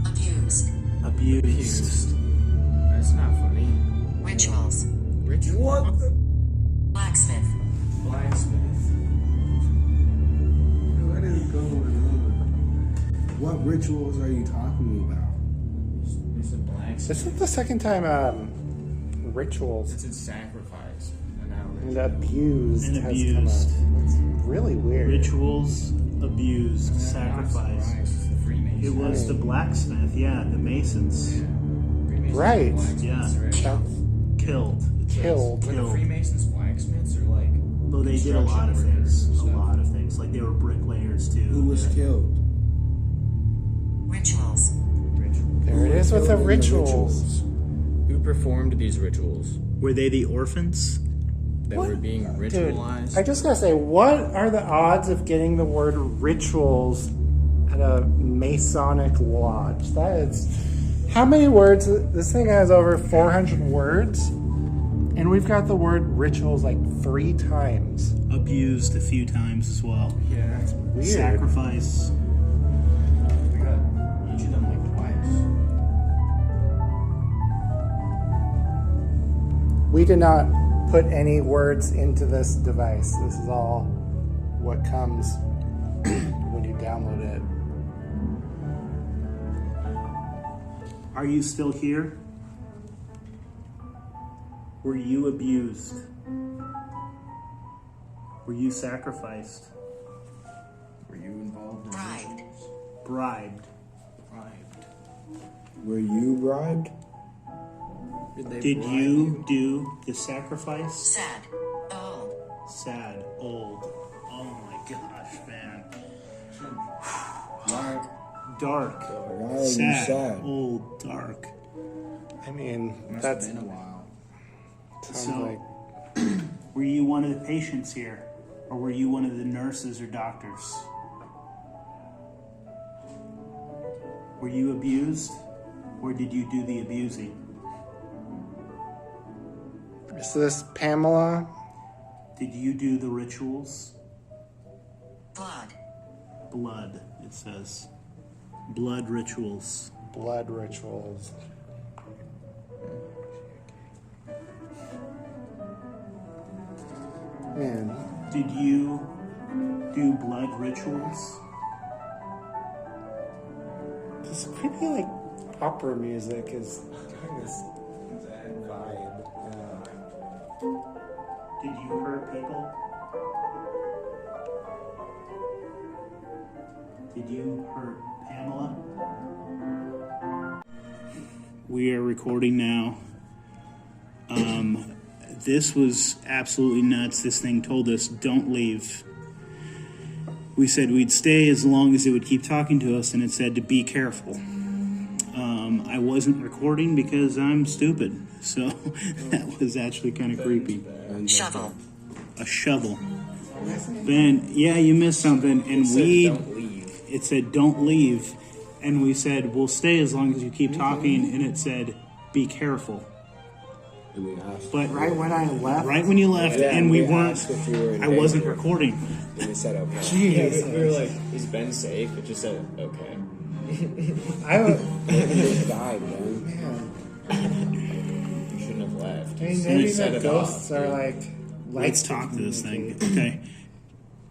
Speaker 9: Abused.
Speaker 8: Abused.
Speaker 3: That's not funny.
Speaker 9: Rituals.
Speaker 3: Ritual? What?
Speaker 9: Blacksmith.
Speaker 3: Blacksmith.
Speaker 10: What is going on? What rituals are you talking about?
Speaker 3: It's a blacksmith.
Speaker 4: This is the second time rituals
Speaker 3: It's a sacrifice. And now
Speaker 4: and abused
Speaker 8: And
Speaker 4: has
Speaker 8: abused.
Speaker 4: come up. It's really weird.
Speaker 8: Rituals, abused, sacrifice.
Speaker 3: It's the Freemasons.
Speaker 8: It was the blacksmith, yeah, the Masons.
Speaker 3: Freemasons
Speaker 4: Right.
Speaker 3: are blacksmiths,
Speaker 8: Yeah.
Speaker 3: right?
Speaker 4: That's
Speaker 8: Killed.
Speaker 4: killed.
Speaker 3: Were the
Speaker 8: Killed.
Speaker 3: Freemasons blacksmiths or like?
Speaker 8: Well, they did a lot of
Speaker 3: construction
Speaker 8: things.
Speaker 3: workers
Speaker 8: A
Speaker 3: and
Speaker 8: lot of things. Like they were bricklayers too.
Speaker 10: Who was killed?
Speaker 9: Rituals.
Speaker 3: Rituals.
Speaker 4: There it is with the
Speaker 10: Killed in
Speaker 4: rituals.
Speaker 3: Who performed these rituals?
Speaker 8: Were they the orphans?
Speaker 3: that we're being ritualized.
Speaker 4: Dude, I just gotta say, what are the odds of getting the word rituals at a Masonic lodge? That is, how many words? This thing has over 400 words, and we've got the word rituals like 3 times.
Speaker 8: Abused a few times as well.
Speaker 3: Yeah, that's
Speaker 4: Weird.
Speaker 8: Sacrifice.
Speaker 3: we got each of them like twice.
Speaker 4: We did not put any words into this device. This is all what comes when you download it.
Speaker 8: Are you still here? Were you abused? Were you sacrificed?
Speaker 3: Were you involved in
Speaker 9: Bribed.
Speaker 3: rituals?
Speaker 8: Bribed?
Speaker 10: Were you bribed?
Speaker 8: Did you do the sacrifice?
Speaker 9: Sad. Old.
Speaker 8: Sad, old. Oh my gosh, man. Dark.
Speaker 10: Why are you
Speaker 8: Sad,
Speaker 10: sad?
Speaker 8: old, dark.
Speaker 4: I mean,
Speaker 3: Must
Speaker 4: that's
Speaker 3: have been a while.
Speaker 4: sounds
Speaker 8: So-
Speaker 4: like
Speaker 8: Were you one of the patients here? Or were you one of the nurses or doctors? Were you abused? Or did you do the abusing?
Speaker 4: Is this Pamela?
Speaker 8: Did you do the rituals?
Speaker 9: Blood.
Speaker 8: Blood, it says. Blood rituals.
Speaker 4: Blood rituals. Man,
Speaker 8: Did you do blood rituals?
Speaker 4: this creepy like opera music is kind of this vibe.
Speaker 8: Did you hurt people? Did you hurt Pamela? We are recording now. This was absolutely nuts. This thing told us, don't leave. We said we'd stay as long as it would keep talking to us, and it said to be careful. I wasn't recording because I'm stupid, so that was actually kind of creepy.
Speaker 9: Shovel.
Speaker 8: A shovel. Ben, yeah, you missed something, and
Speaker 3: Don't leave.
Speaker 8: it said don't leave, and we said we'll stay as long as you keep talking, and it said be careful.
Speaker 10: And we asked.
Speaker 8: But
Speaker 4: Right when I left,
Speaker 8: right when you left,
Speaker 10: Yeah,
Speaker 8: and we
Speaker 10: we
Speaker 8: weren't,
Speaker 10: asked if you were in
Speaker 8: I wasn't
Speaker 10: danger.
Speaker 8: recording.
Speaker 10: And we said okay.
Speaker 4: jeez,
Speaker 3: We were like, is Ben safe? It just said, okay.
Speaker 4: I don't.
Speaker 10: You just died, man.
Speaker 3: You shouldn't have left.
Speaker 4: I mean,
Speaker 3: You
Speaker 4: maybe
Speaker 3: set
Speaker 4: the
Speaker 3: it
Speaker 4: ghosts
Speaker 3: off,
Speaker 4: are
Speaker 3: dude.
Speaker 4: like.
Speaker 8: Let's talk to this thing. Okay.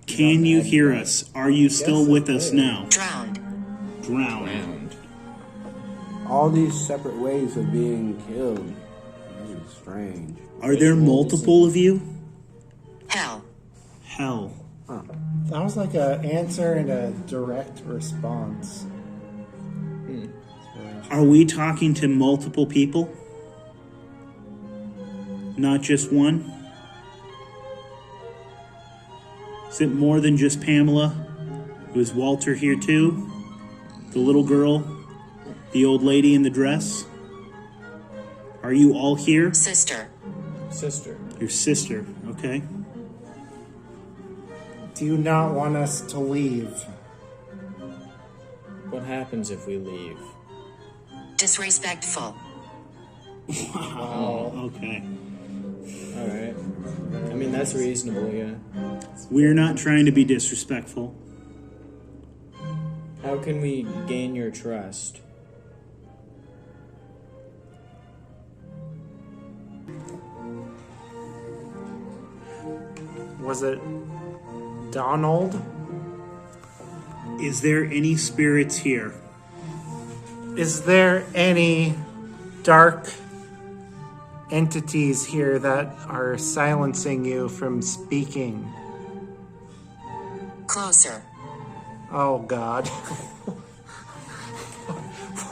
Speaker 8: Can you hear us? Are you still
Speaker 10: Yes,
Speaker 8: with
Speaker 10: I
Speaker 8: us
Speaker 10: am.
Speaker 8: now?
Speaker 9: Drowned.
Speaker 8: Drowned.
Speaker 3: Drowned.
Speaker 10: All these separate ways of being killed. This is strange.
Speaker 8: Are there multiple of you?
Speaker 9: Hell.
Speaker 8: Hell.
Speaker 4: That was like a answer and a direct response.
Speaker 8: Are we talking to multiple people? Not just one? Is it more than just Pamela? Was Walter here too? The little girl? The old lady in the dress? Are you all here?
Speaker 9: Sister.
Speaker 3: Sister.
Speaker 8: Your sister, okay.
Speaker 4: Do you not want us to leave?
Speaker 3: What happens if we leave?
Speaker 9: Disrespectful.
Speaker 8: Oh, okay.
Speaker 3: Alright. I mean, that's reasonable, yeah.
Speaker 8: We're not trying to be disrespectful.
Speaker 3: How can we gain your trust?
Speaker 4: Was it Donald?
Speaker 8: Is there any spirits here?
Speaker 4: Is there any dark entities here that are silencing you from speaking?
Speaker 9: Closer.
Speaker 4: Oh God.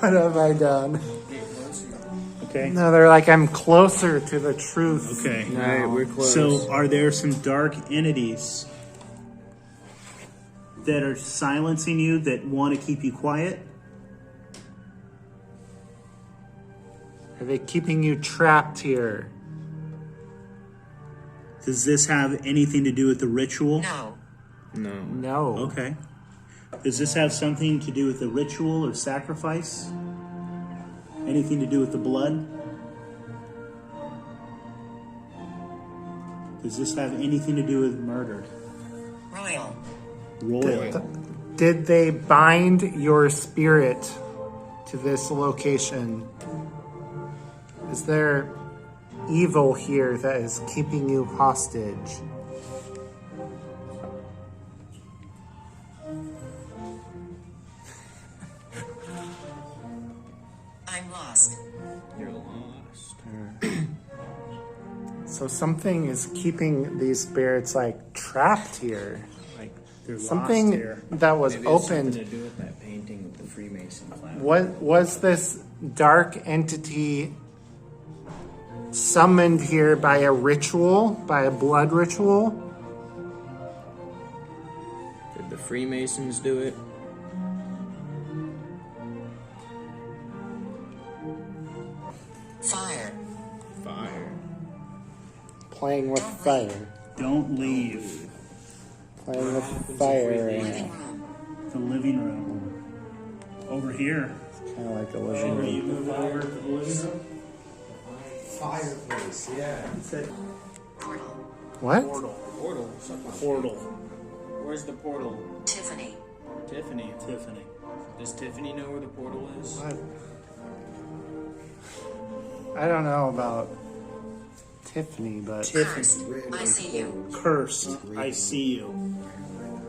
Speaker 4: What have I done?
Speaker 8: Okay.
Speaker 4: No, they're like, I'm closer to the truth.
Speaker 8: Okay.
Speaker 10: Alright, we're close.
Speaker 8: So, are there some dark entities that are silencing you that want to keep you quiet?
Speaker 4: Are they keeping you trapped here?
Speaker 8: Does this have anything to do with the ritual?
Speaker 9: No.
Speaker 3: No.
Speaker 4: No.
Speaker 8: Okay. Does this have something to do with the ritual or sacrifice? Anything to do with the blood? Does this have anything to do with murder?
Speaker 9: Royal.
Speaker 8: Royal.
Speaker 4: Did they bind your spirit to this location? Is there evil here that is keeping you hostage?
Speaker 9: I'm lost.
Speaker 3: You're lost.
Speaker 4: So something is keeping these spirits like trapped here.
Speaker 8: Like they're
Speaker 4: Something
Speaker 8: lost here.
Speaker 4: that was
Speaker 3: Maybe it has something
Speaker 4: opened.
Speaker 3: to do with that painting with the Freemason flag.
Speaker 4: What was this dark entity summoned here by a ritual, by a blood ritual?
Speaker 3: Did the Freemasons do it?
Speaker 9: Fire.
Speaker 3: Fire.
Speaker 4: Playing with fire.
Speaker 8: Don't leave
Speaker 4: Playing with fire.
Speaker 9: Living room.
Speaker 8: the living room. Over here.
Speaker 4: Kind of like a living
Speaker 8: Are you
Speaker 4: room.
Speaker 8: moving over to the living room?
Speaker 10: Fireplace, yeah.
Speaker 9: Portal.
Speaker 4: What?
Speaker 8: Portal.
Speaker 3: Portal. Something.
Speaker 8: Portal.
Speaker 3: Where's the portal?
Speaker 9: Tiffany.
Speaker 3: Tiffany.
Speaker 8: Tiffany.
Speaker 3: Does Tiffany know where the portal is?
Speaker 4: What? I don't know about Tiffany, but
Speaker 9: Cursed. I see you.
Speaker 8: Cursed. I see you.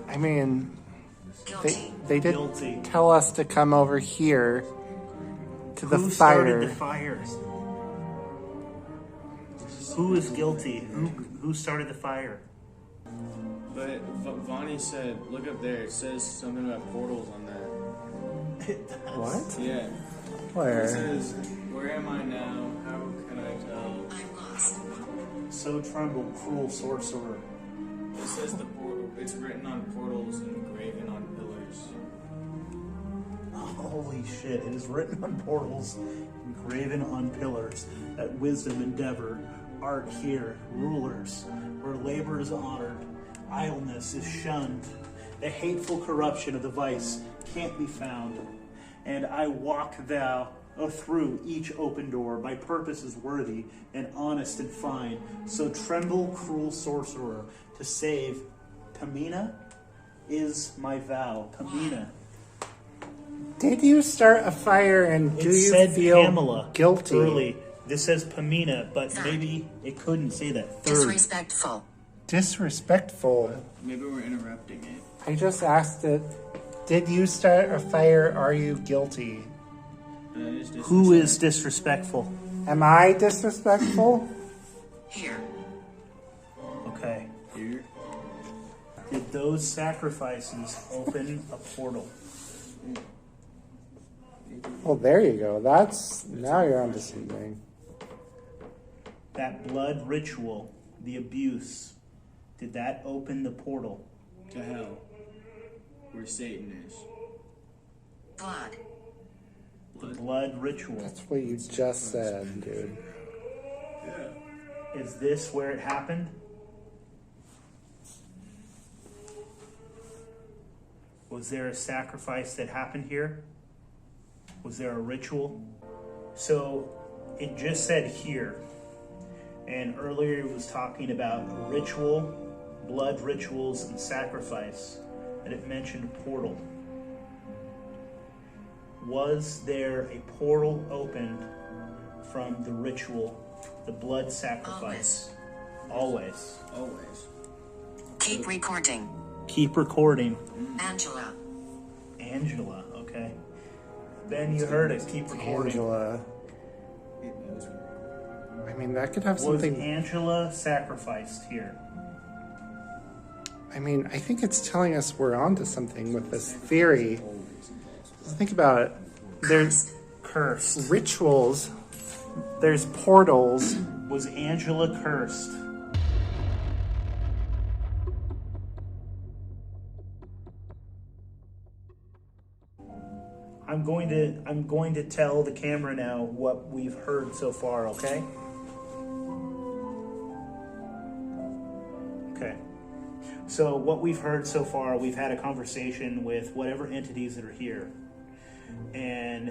Speaker 4: I mean,
Speaker 9: Guilty.
Speaker 4: they did
Speaker 8: Guilty.
Speaker 4: tell us to come over here to the
Speaker 8: Who
Speaker 4: fire.
Speaker 8: started the fires? Who is guilty? Who started the fire?
Speaker 3: But Vonnie said, look up there. It says something about portals on that.
Speaker 4: What?
Speaker 3: Yeah. It
Speaker 4: Where?
Speaker 3: says, where am I now? How can I tell?
Speaker 9: I'm lost.
Speaker 8: So tremble, cruel sorcerer.
Speaker 3: It says the portal. It's written on portals and graven on pillars.
Speaker 8: Holy shit, it is written on portals, engraven on pillars, that wisdom, endeavor, art here, rulers, where labor is honored, idleness is shunned, the hateful corruption of the vice can't be found. And I walk thou through each open door, my purpose is worthy and honest and fine. So tremble, cruel sorcerer, to save Pamina is my vow. Pamina.
Speaker 4: Did you start a fire and do
Speaker 8: It
Speaker 4: you
Speaker 8: said
Speaker 4: feel
Speaker 8: Pamela
Speaker 4: guilty?
Speaker 8: early. This says Pamina, but maybe it couldn't say that. Third.
Speaker 9: Disrespectful.
Speaker 4: Disrespectful.
Speaker 3: Maybe we're interrupting it.
Speaker 4: I just asked it. Did you start a fire? Are you guilty?
Speaker 8: Who is disrespectful?
Speaker 4: Am I disrespectful?
Speaker 9: Here.
Speaker 8: Okay.
Speaker 3: Here?
Speaker 8: Did those sacrifices open a portal?
Speaker 4: Well, there you go. Now you're onto something.
Speaker 8: That blood ritual, the abuse, did that open the portal?
Speaker 3: To hell. Where Satan is.
Speaker 9: Blood.
Speaker 8: The blood ritual.
Speaker 4: That's what you just said, dude.
Speaker 8: Is this where it happened? Was there a sacrifice that happened here? Was there a ritual? So it just said here. And earlier it was talking about ritual, blood rituals, and sacrifice. And it mentioned portal. Was there a portal opened from the ritual, the blood sacrifice? Always.
Speaker 3: Always.
Speaker 9: Keep recording.
Speaker 8: Keep recording.
Speaker 9: Angela.
Speaker 8: Angela, okay. Ben, you heard it. Keep recording.
Speaker 4: Angela. I mean, that could have
Speaker 8: Was
Speaker 4: something.
Speaker 8: Angela sacrificed here?
Speaker 4: I mean, I think it's telling us we're onto something with this theory. Think about it. There's
Speaker 8: Cursed.
Speaker 4: rituals. There's portals.
Speaker 8: Was Angela cursed? I'm going to tell the camera now what we've heard so far, okay?
Speaker 1: So what we've heard so far, we've had a conversation with whatever entities that are here, and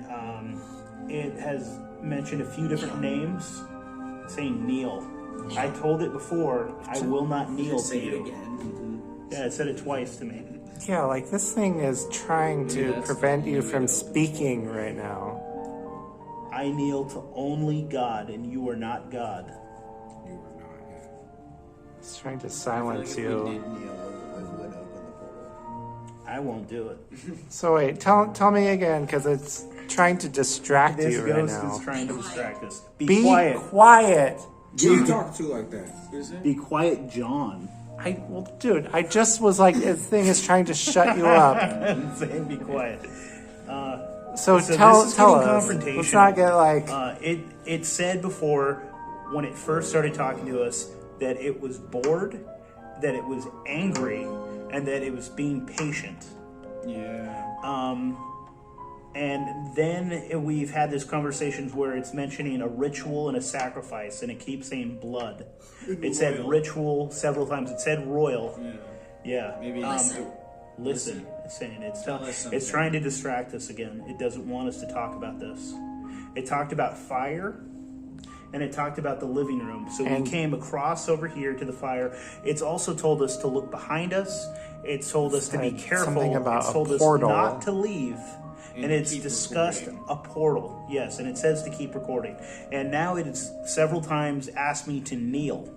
Speaker 1: it has mentioned a few different names, saying kneel. I told it before, I will not kneel to you. Yeah, it said it twice to me.
Speaker 4: Yeah, like this thing is trying to prevent you from speaking right now.
Speaker 1: I kneel to only God, and you are not God.
Speaker 4: It's trying to silence you.
Speaker 1: I won't do it.
Speaker 4: So wait, tell me again, because it's trying to distract
Speaker 1: This
Speaker 4: you right
Speaker 1: ghost
Speaker 4: now.
Speaker 1: is trying to distract us.
Speaker 4: Be
Speaker 1: quiet.
Speaker 4: quiet.
Speaker 10: Who you talk to like that?
Speaker 1: Be quiet, John.
Speaker 4: Well, dude, I just was like, this thing is trying to shut you up.
Speaker 1: I'm saying be quiet.
Speaker 4: So
Speaker 1: this
Speaker 4: tell
Speaker 1: is
Speaker 4: us.
Speaker 1: getting confrontation.
Speaker 4: Let's not get like.
Speaker 1: It said before, when it first started talking to us, that it was bored, that it was angry, and that it was being patient.
Speaker 3: Yeah.
Speaker 1: And then we've had these conversations where it's mentioning a ritual and a sacrifice, and it keeps saying blood. It said ritual several times. It said royal. Yeah.
Speaker 3: Maybe
Speaker 1: listen. It's saying
Speaker 3: Tell us something.
Speaker 1: it's trying to distract us again. It doesn't want us to talk about this. It talked about fire, and it talked about the living room. So we came across over here to the fire. It's also told us to look behind us. It's told us to be careful.
Speaker 4: Something about
Speaker 1: it's told
Speaker 4: a
Speaker 1: us
Speaker 4: portal.
Speaker 1: not to leave. And it's
Speaker 3: keep
Speaker 1: discussed
Speaker 3: recording.
Speaker 1: a portal. Yes, and it says to keep recording. And now it's several times asked me to kneel.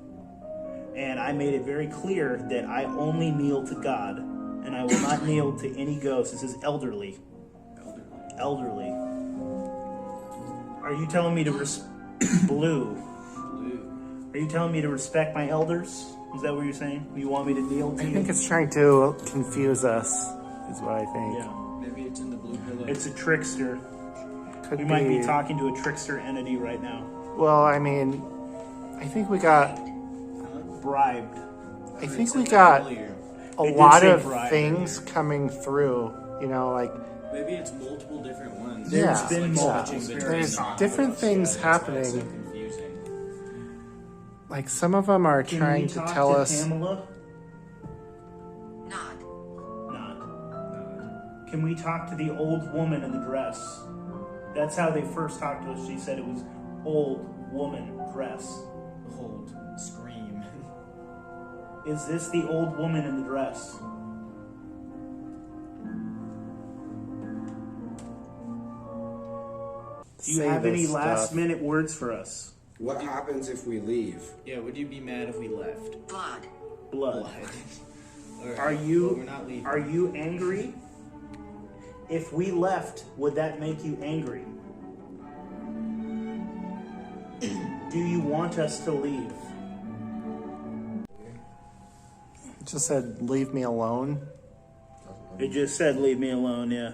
Speaker 1: And I made it very clear that I only kneel to God. And I will not kneel to any ghost. It says elderly. Elderly. Are you telling me to blue? Are you telling me to respect my elders? Is that what you're saying? You want me to kneel to
Speaker 4: I
Speaker 1: you?
Speaker 4: think it's trying to confuse us, is what I think.
Speaker 1: Yeah.
Speaker 3: Maybe it's in the blue pillow.
Speaker 1: It's a trickster.
Speaker 4: Could
Speaker 1: We might be talking to a trickster entity right now.
Speaker 4: Well, I mean, I think we got.
Speaker 1: Bribed.
Speaker 4: I think we got
Speaker 3: Earlier.
Speaker 4: a
Speaker 1: It did
Speaker 4: lot
Speaker 1: say
Speaker 4: of
Speaker 1: bribe
Speaker 4: things coming through. You know, like
Speaker 3: Maybe it's multiple different ones.
Speaker 1: There's
Speaker 4: yeah,
Speaker 1: been
Speaker 4: yeah.
Speaker 1: multiple
Speaker 4: There's
Speaker 1: spirits.
Speaker 4: different things
Speaker 3: So
Speaker 4: happening.
Speaker 3: confusing.
Speaker 4: Like some of them are
Speaker 1: Can
Speaker 4: trying
Speaker 1: we
Speaker 4: to
Speaker 1: talk
Speaker 4: tell
Speaker 1: to
Speaker 4: us.
Speaker 1: Pamela?
Speaker 9: Nod.
Speaker 1: Not. Can we talk to the old woman in the dress? That's how they first talked to us. She said it was old woman dress.
Speaker 3: Hold. Scream.
Speaker 1: Is this the old woman in the dress? Do you
Speaker 4: Say
Speaker 1: have any
Speaker 4: this
Speaker 1: last
Speaker 4: stuff.
Speaker 1: minute words for us?
Speaker 10: What happens if we leave?
Speaker 3: Yeah, would you be mad if we left?
Speaker 9: Blood.
Speaker 1: Blood.
Speaker 3: Alright,
Speaker 1: Are
Speaker 3: well,
Speaker 1: you
Speaker 3: we're not leaving.
Speaker 1: are you angry? If we left, would that make you angry? Do you want us to leave?
Speaker 4: It just said, "Leave me alone."
Speaker 1: It just said leave me alone, yeah.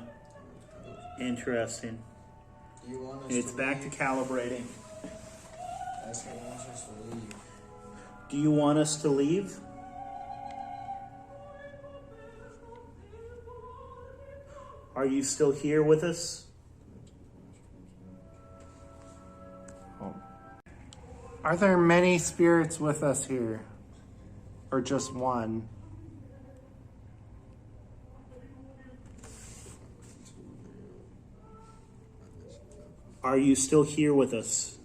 Speaker 1: Interesting.
Speaker 3: You want us
Speaker 1: It's
Speaker 3: to
Speaker 1: back to
Speaker 3: leave?
Speaker 1: calibrating.
Speaker 3: That's what wants us to leave.
Speaker 1: Do you want us to leave? Are you still here with us?
Speaker 4: Are there many spirits with us here? Or just one?
Speaker 1: Are you still here with us?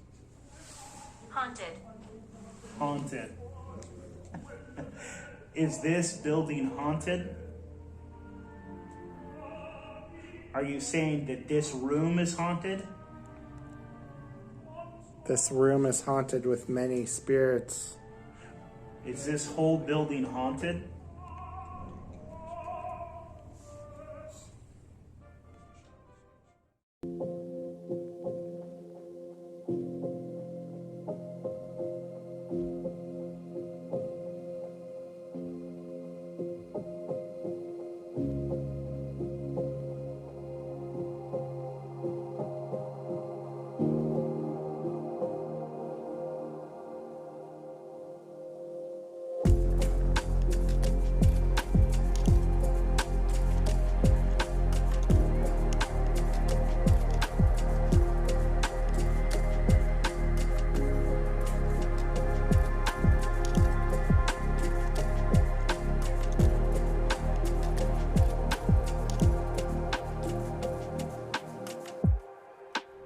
Speaker 9: Haunted.
Speaker 1: Haunted. Is this building haunted? Are you saying that this room is haunted?
Speaker 4: This room is haunted with many spirits.
Speaker 1: Is this whole building haunted?